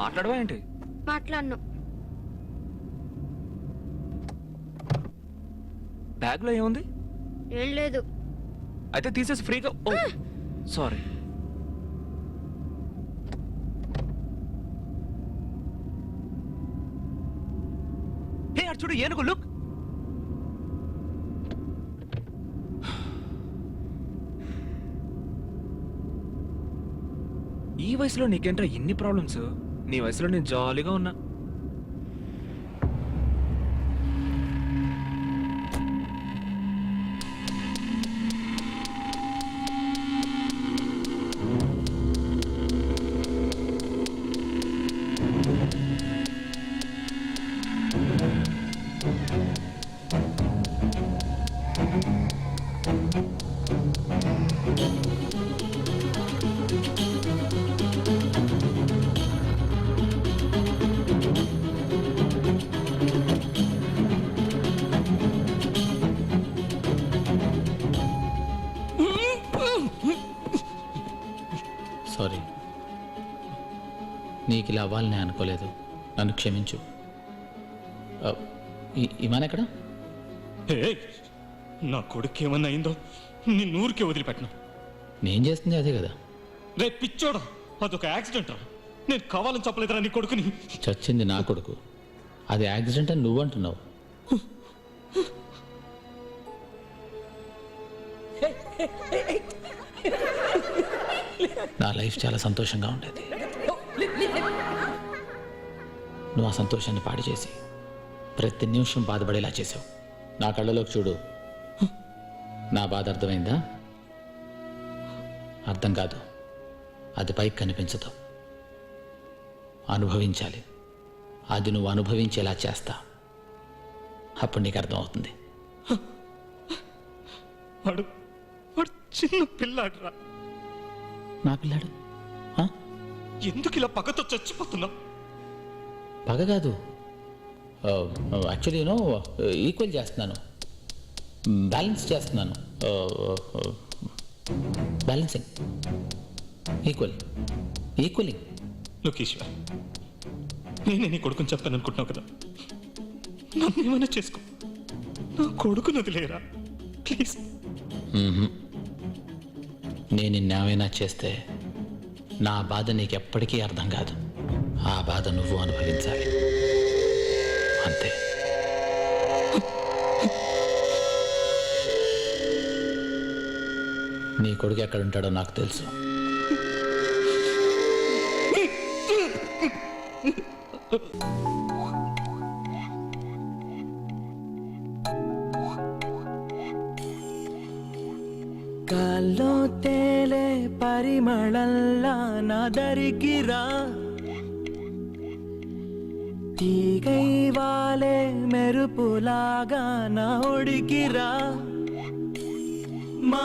మాట్లాడవా ఏంటి? మాట్లాడను. బ్యాగ్ లో ఏముంది? ఏం లేదు. అయితే తీసేసి ఫ్రీగా. ఓ సారీ. హే అటు చూడు, ఏనుగు. లుక్. ఈ వయసులో నీకేంట్రా ఇన్ని ప్రాబ్లమ్స్? నీ వయసులో నేను జాలీగా ఉన్నా. సారీ, నీకు ఇలా అవ్వాలని అనుకోలేదు, నన్ను క్షమించు. ఇమాన్ ఎక్కడ? నా కొడుకు ఏమన్నా అయిందో నీ నూరికే వదిలిపెట్టను. నేను చేస్తుంది అదే కదా. రే పిచ్చోడా, అదొక యాక్సిడెంట్ రా. నేను కావాలని చెప్పలేదురా నీ కొడుకుని. చచ్చింది నా కొడుకు, అది యాక్సిడెంట్ అని నువ్వు అంటున్నావు. నా లైఫ్ చాలా సంతోషంగా ఉండేది. నువ్వు ఆ సంతోషాన్ని పాడు చేసి ప్రతి నిమిషం బాధపడేలా చేసావు. నా కళ్ళలోకి చూడు. నా బాధ అర్థమైందా? అర్థం కాదు, అది పైకి కనిపించదు. అనుభవించాలి. అది నువ్వు అనుభవించేలా చేస్తా, అప్పుడు నీకు అర్థం అవుతుంది. వాడు చిన్న పిల్లాడురా. నా పిల్లాడు ఎందుకు ఇలా పగతో చచ్చిపోతున్నావు? పగ కాదు, యాక్చువల్లీ ఈక్వల్ చేస్తున్నాను, బ్యాలెన్స్ చేస్తున్నాను. Balancing, equaling. లోకేశ్వర్, నేనే నీ కొడుకుని చెప్తాను అనుకుంటున్నావు కదా. నన్ను ఏమైనా చేసుకో, నా కొడుకుని వదిలేరా ప్లీజ్. నేను నిన్నేమైనా చేస్తే నా బాధ నీకెప్పటికీ అర్థం కాదు. ఆ బాధ నువ్వు అనుభవించాలి, అంతే. నీ కొడుకు ఎక్కడుంటాడో నాకు తెలుసు. గాల్లో తేలే పరిమళంలా నాదరికిరా, తీగై వాలే మెరుపులాగా నా ఒడికిరా. మా